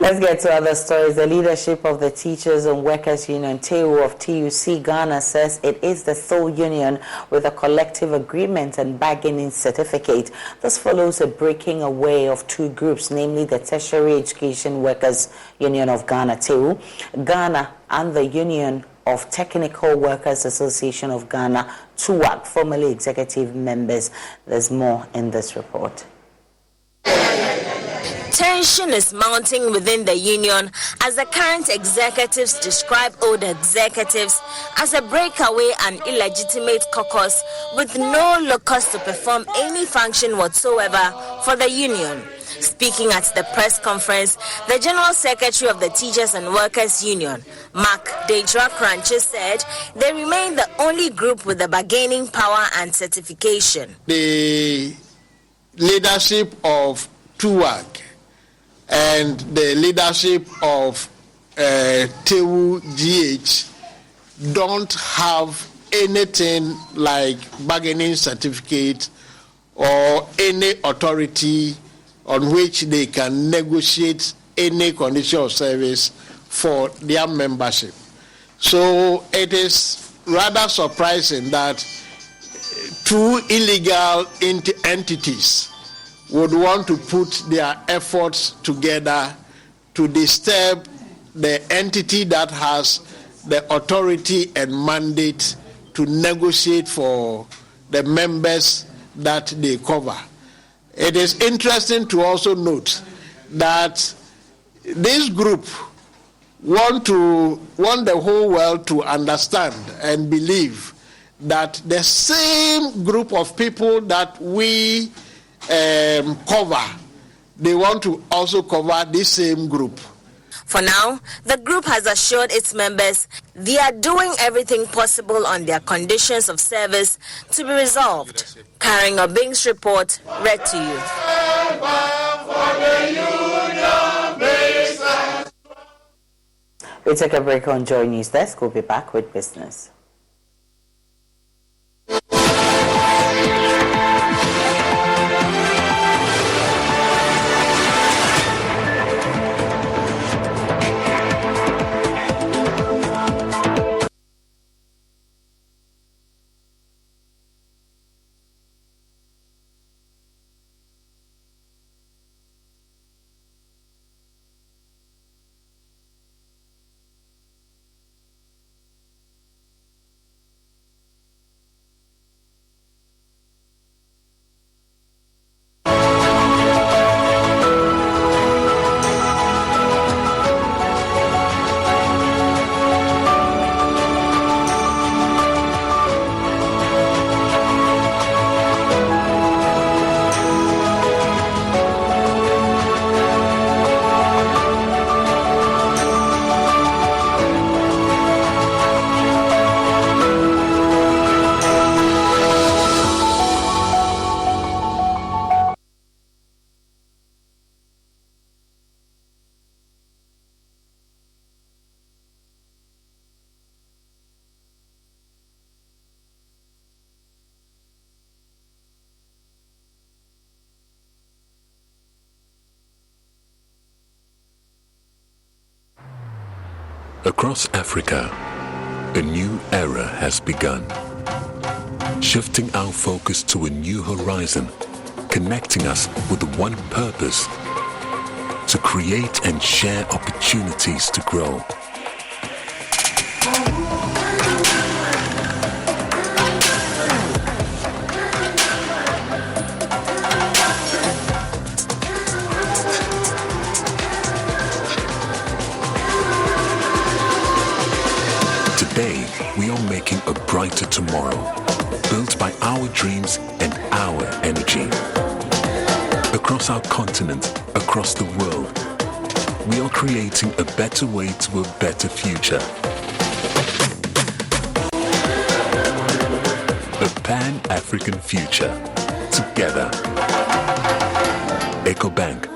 Let's get to other stories. The leadership of the Teachers and Workers Union, TEU of TUC Ghana, says it is the sole union with a collective agreement and bargaining certificate. This follows a breaking away of two groups, namely the Tertiary Education Workers Union of Ghana, TEU, Ghana, and the Union of Technical Workers Association of Ghana, TUAC, formerly executive members. There's more in this report. Tension is mounting within the union as the current executives describe old executives as a breakaway and illegitimate caucus with no locus to perform any function whatsoever for the union. Speaking at the press conference, the General Secretary of the Teachers and Workers Union, Mark Deidra Cranche, said they remain the only group with the bargaining power and certification. The leadership of TUAC and the leadership of TEU GH don't have anything like bargaining certificate or any authority on which they can negotiate any condition of service for their membership. So it is rather surprising that two illegal entities would want to put their efforts together to disturb the entity that has the authority and mandate to negotiate for the members that they cover. It is interesting to also note that this group want the whole world to understand and believe that the same group of people that we cover, they want to also cover this same group. For now, the group has assured its members they are doing everything possible on their conditions of service to be resolved. Karen Obing's report, read to you. We take a break on JoyNews Desk. We'll be back with business. Across Africa, a new era has begun, shifting our focus to a new horizon, connecting us with one purpose: to create and share opportunities to grow. Today, we are making a brighter tomorrow, built by our dreams and our energy. Across our continent, across the world, we are creating a better way to a better future. A Pan-African future. Together. EcoBank.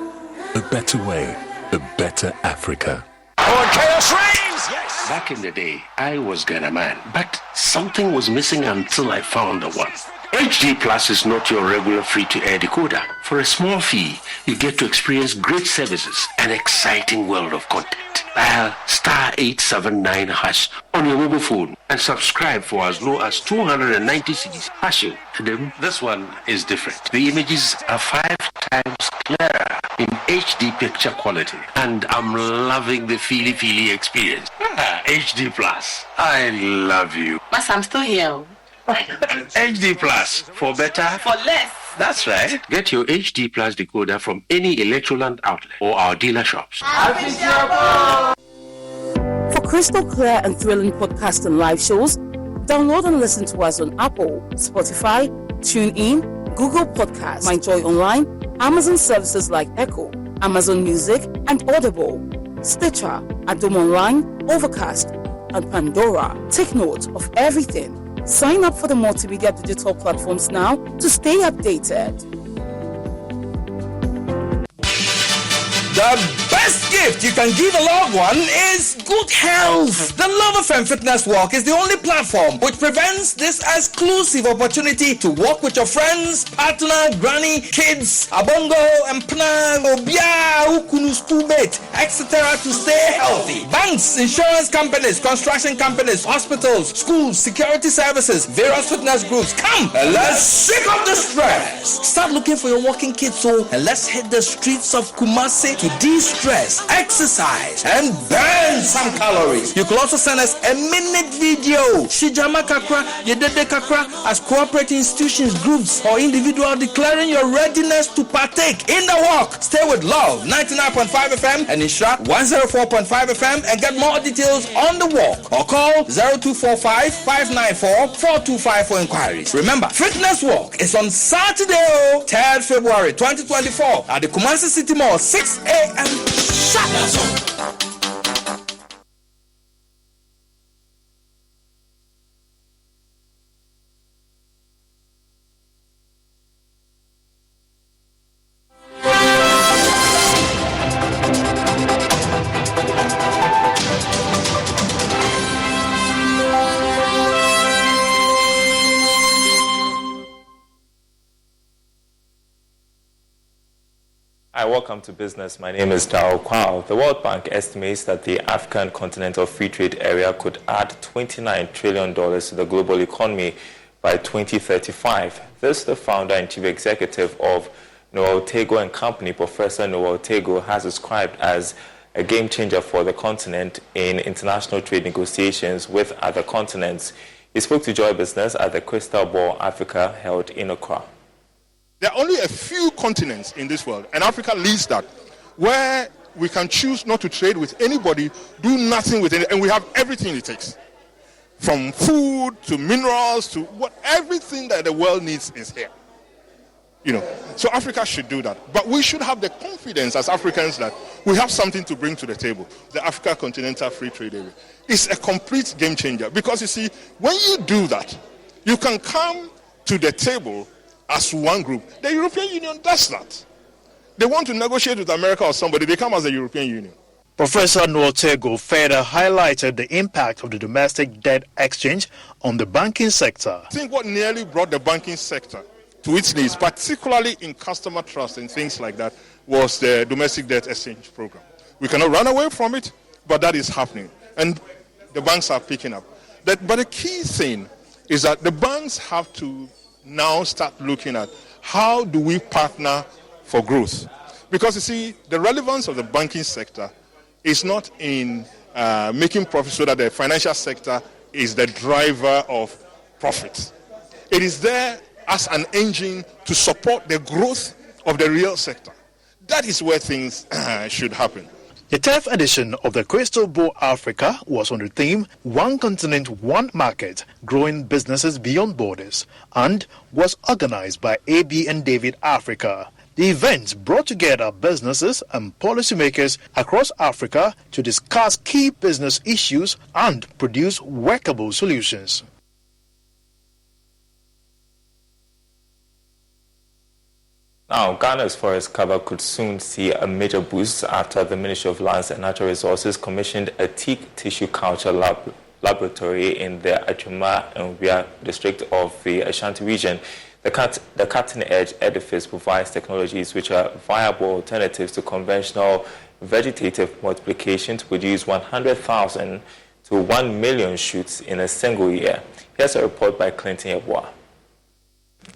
A better way, a better Africa. Oh, chaos reigns! Yes! Back in the day, I was Ghana man, but something was missing until I found the one. HD Plus is not your regular free-to-air decoder. For a small fee, you get to experience great services and exciting world of content. Dial *879# on your mobile phone and subscribe for as low as 290 cedis. This one is different. The images are 5 times clearer in HD picture quality, and I'm loving the feely experience. HD Plus, I love you. But I'm still here. HD Plus, for better, for less. That's right. Get your HD Plus decoder from any Electroland outlet or our dealer shops. For crystal clear and thrilling podcasts and live shows, download and listen to us on Apple, Spotify, TuneIn, Google Podcasts, MyJoy Online, Amazon services like Echo, Amazon Music, and Audible, Stitcher, Adom Online, Overcast, and Pandora. Take note of everything. Sign up for the multimedia digital platforms now to stay updated. The best gift you can give a loved one is good health. The Love FM Fitness Walk is the only platform which prevents this exclusive opportunity to walk with your friends, partner, granny, kids, abongo, empna, obia, ukunu, schoolmate, etc. to stay healthy. Banks, insurance companies, construction companies, hospitals, schools, security services, various fitness groups. Come and let's shake off the stress. Start looking for your walking kits and let's hit the streets of Kumasi to de-stress, exercise, and burn some calories. You can also send us a minute video. Shijama Kakra, Yedede Kakra, as cooperating institutions, groups, or individual declaring your readiness to partake in the walk. Stay with Love 99.5 FM and Ishra 104.5 FM and get more details on the walk. Or call 0245 594 425 for inquiries. Remember, Fitness Walk is on Saturday, 3rd February 2024 at the Kumasi City Mall, 6 a.m. Shut up. Hi, welcome to Business. My name is Dao Kwao. The World Bank estimates that the African Continental Free Trade Area could add $29 trillion to the global economy by 2035. This, the founder and chief executive of Noel Tego and Company, Professor Noel Tego, has described as a game changer for the continent in international trade negotiations with other continents. He spoke to Joy Business at the Crystal Ball Africa held in Accra. There are only a few continents in this world, and Africa leads that, where we can choose not to trade with anybody, do nothing with it, and we have everything it takes. From food to minerals to everything that the world needs is here. So Africa should do that. But we should have the confidence as Africans that we have something to bring to the table. The Africa Continental Free Trade Area is a complete game changer, because you see, when you do that, you can come to the table as one group. The European Union does that. They want to negotiate with America or somebody, they come as the European Union. Professor Noel Tego further highlighted the impact of the domestic debt exchange on the banking sector. I think what nearly brought the banking sector to its knees, particularly in customer trust and things like that, was the domestic debt exchange program. We cannot run away from it, but that is happening. And the banks are picking up. But the key thing is that the banks have to now start looking at how do we partner for growth. Because you see, the relevance of the banking sector is not in making profit so that the financial sector is the driver of profit. It is there as an engine to support the growth of the real sector. That is where things should happen. The 10th edition of the Crystal Ball Africa was on the theme One Continent, One Market, Growing Businesses Beyond Borders, and was organized by AB and David Africa. The event brought together businesses and policymakers across Africa to discuss key business issues and produce workable solutions. Now, Ghana's forest cover could soon see a major boost after the Ministry of Lands and Natural Resources commissioned a teak tissue culture laboratory in the Ajuma and Wia district of the Ashanti region. The cutting-edge edifice provides technologies which are viable alternatives to conventional vegetative multiplication to produce 100,000 to 1 million shoots in a single year. Here's a report by Clinton Yeboah.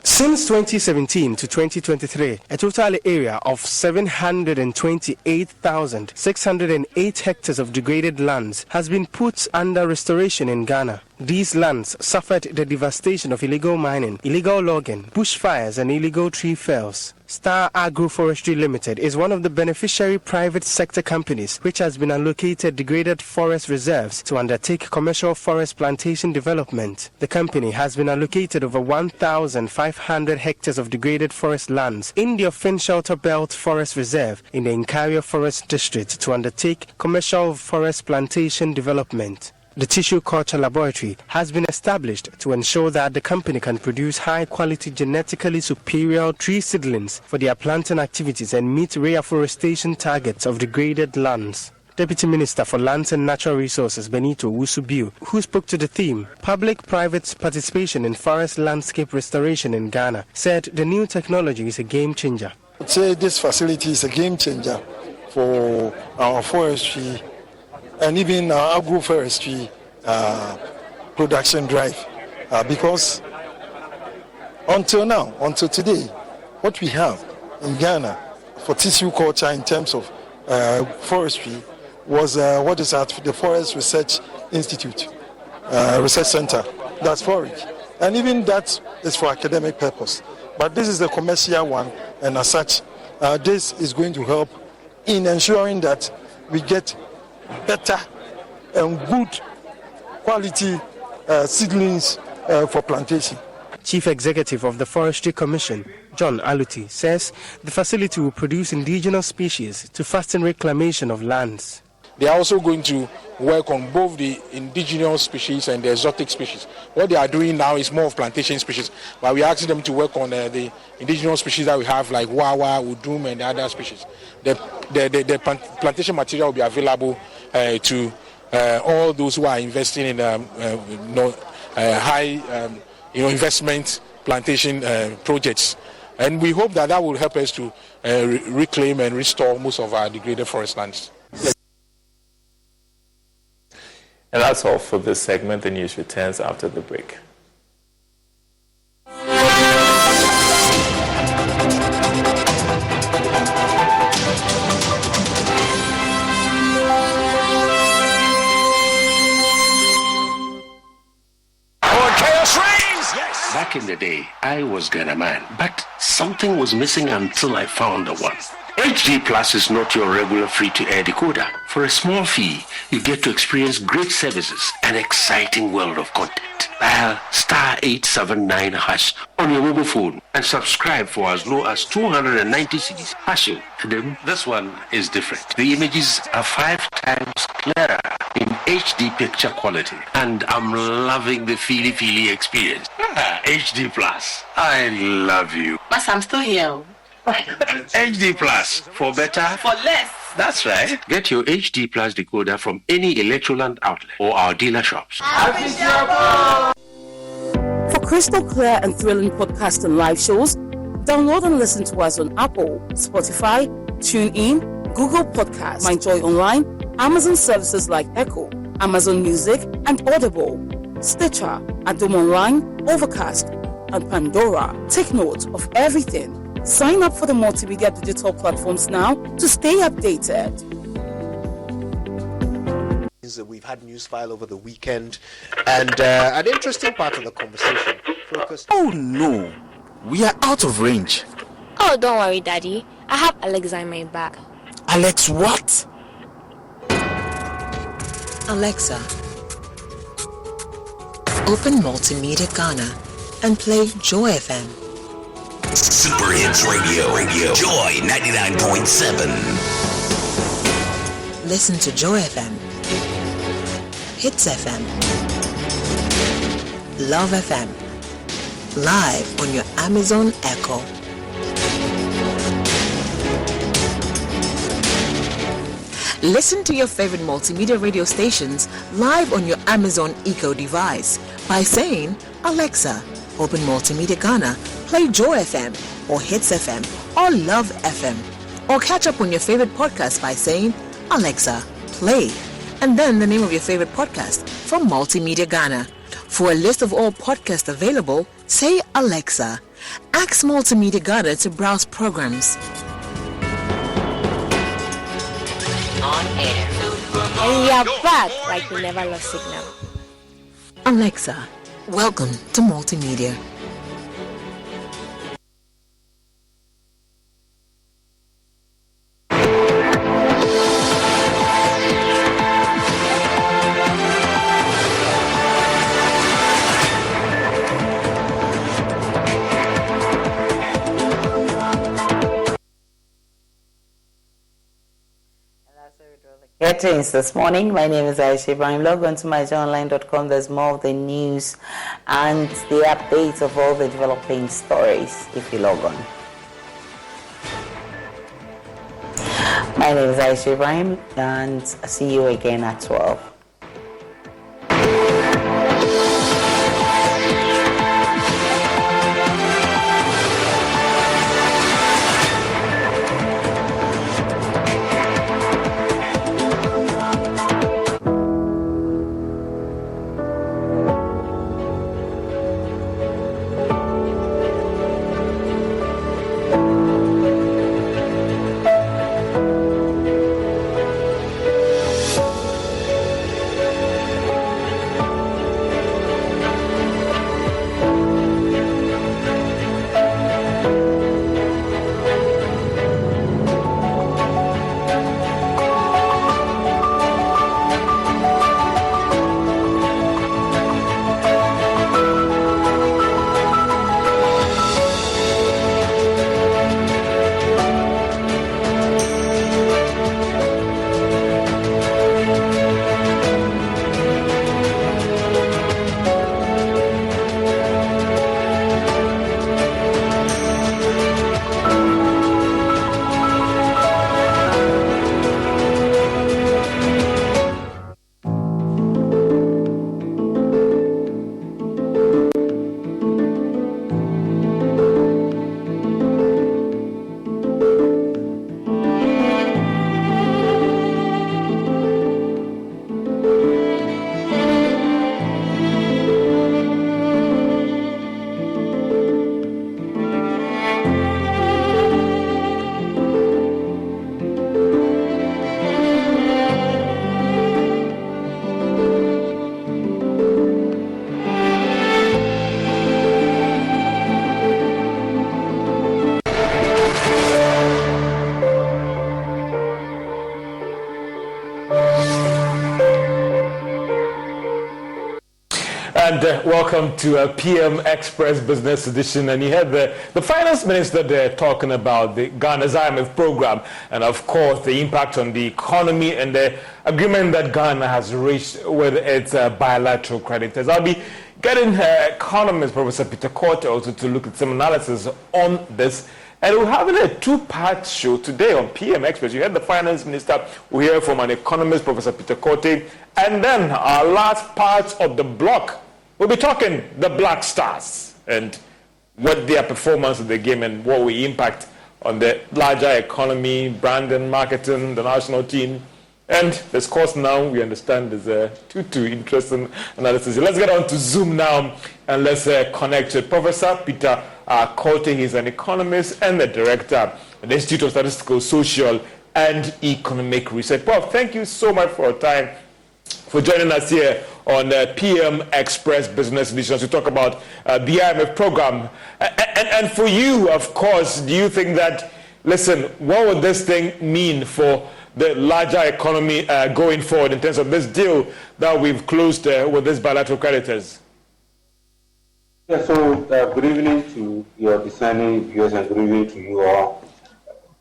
Since 2017 to 2023, a total area of 728,608 hectares of degraded lands has been put under restoration in Ghana. These lands suffered the devastation of illegal mining, illegal logging, bushfires, and illegal tree fells. Star Agroforestry Limited is one of the beneficiary private sector companies which has been allocated degraded forest reserves to undertake commercial forest plantation development. The company has been allocated over 1,500 hectares of degraded forest lands in the Offin Shelter Belt Forest Reserve in the Inkaria Forest District to undertake commercial forest plantation development. The tissue culture laboratory has been established to ensure that the company can produce high-quality genetically superior tree seedlings for their planting activities and meet reforestation targets of degraded lands. Deputy Minister for Lands and Natural Resources Benito Wusubiu, who spoke to the theme Public-Private Participation in Forest Landscape Restoration in Ghana, said the new technology is a game changer. I'd say this facility is a game changer for our forestry and even our agroforestry production drive, because until today, what we have in Ghana for tissue culture in terms of forestry was what is at the Forest Research Institute, Research Center, that's forage. And even that is for academic purpose. But this is the commercial one, and as such, this is going to help in ensuring that we get better and good quality seedlings for plantation. Chief Executive of the Forestry Commission, John Aluti, says the facility will produce indigenous species to fasten reclamation of lands. They are also going to work on both the indigenous species and the exotic species. What they are doing now is more of plantation species, but we are asking them to work on the indigenous species that we have, like Wawa, Udum, and other species. The plantation material will be available to all those who are investing in high investment plantation projects And we hope that will help us to reclaim and restore most of our degraded forest lands. And that's all for this segment. The news returns after the break. Back in the day, I was Ghana man, but something was missing until I found the one. HD Plus is not your regular free-to-air decoder. For a small fee, you get to experience great services and exciting world of content. Dial *879# on your mobile phone and subscribe for as low as 290 cedis. Hashing. This one is different. The images are 5 times clearer in HD picture quality, and I'm loving the feely experience. HD Plus, I love you. But I'm still here. HD Plus, for better, for less. That's right. Get your HD Plus decoder from any Electroland outlet or our dealer shops. For crystal clear and thrilling podcasts and live shows, download and listen to us on Apple, Spotify, TuneIn, Google Podcasts, MyJoy Online, Amazon services like Echo, Amazon Music, and Audible, Stitcher, Adom Online, Overcast, and Pandora. Take note of everything. Sign up for the multimedia digital platforms now to stay updated. We've had news file over the weekend, and an interesting part of the conversation focused. Oh no, we are out of range. Oh, don't worry, Daddy. I have Alexa in my bag. Alex, what? Alexa, open Multimedia Ghana and play Joy FM. Super Hits Radio, Joy 99.7. Listen to Joy FM, Hits FM, Love FM, live on your Amazon Echo. Listen to your favorite multimedia radio stations live on your Amazon Echo device by saying, Alexa, open Multimedia Ghana, play Joy FM or Hits FM or Love FM. Or catch up on your favorite podcast by saying, Alexa, play, and then the name of your favorite podcast from Multimedia Ghana. For a list of all podcasts available, say Alexa. Ask Multimedia Ghana to browse programs. On air. And we are back like we never lost signal. Alexa, welcome to Multimedia. Greetings this morning. My name is Aisha Ibrahim. Log on to myjoyonline.com. There's more of the news and the updates of all the developing stories if you log on. My name is Aisha Ibrahim, and see you again at 12. And welcome to PM Express Business Edition. And you had the finance minister there talking about the Ghana's IMF program and, of course, the impact on the economy and the agreement that Ghana has reached with its bilateral creditors. I'll be getting economist Professor Peter Korte also to look at some analysis on this. And we're having a two-part show today on PM Express. You heard the finance minister. We hear from an economist, Professor Peter Korte. And then our last part of the block, we'll be talking the Black Stars and what their performance of the game and what will impact on the larger economy, branding, marketing, the national team. And this course now, we understand, is a two interesting analysis. Let's get on to Zoom now and let's connect with Professor Peter Korte. He's an economist and the director at the Institute of Statistical, Social and Economic Research. Prof, thank you so much for your time, for joining us here on PM Express Business Edition to talk about the IMF program. And for you, of course, do you think that, listen, what would this thing mean for the larger economy going forward in terms of this deal that we've closed with these bilateral creditors? Yeah, so good evening to your discerning viewers and good evening to you all.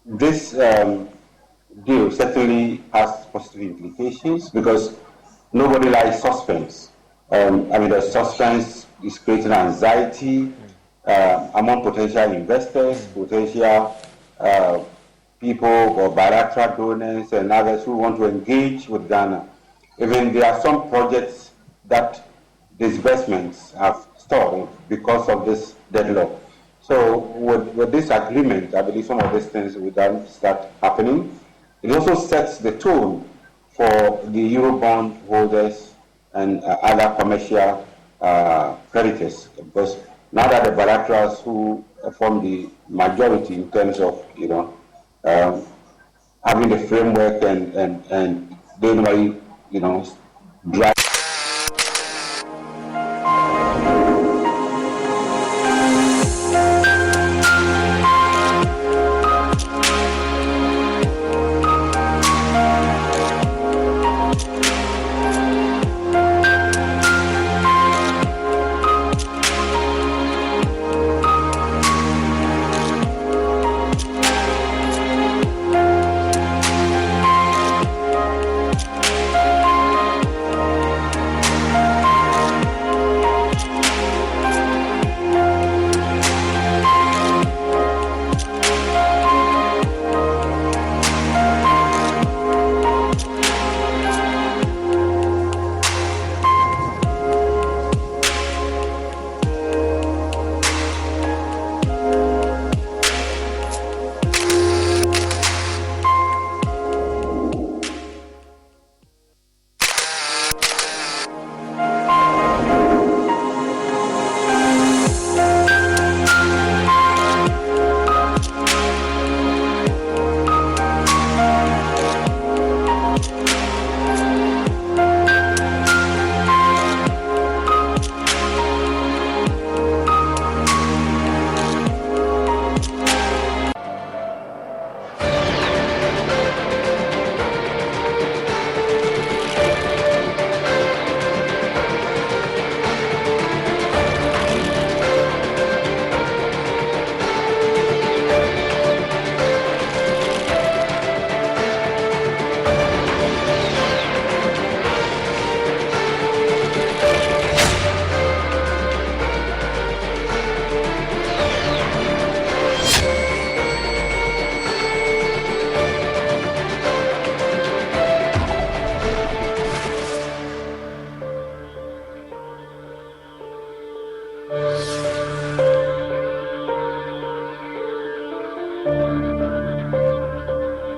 This deal certainly has positive implications because nobody likes suspense. The suspense is creating anxiety among potential investors, potential people or bilateral donors and others who want to engage with Ghana. Even there are some projects that disbursements have stalled because of this deadlock. So with this agreement, I believe some of these things will then start happening. It also sets the tone for the Eurobond holders and other commercial creditors, because now that the bilaterals who form the majority in terms of having the framework and they normally drive.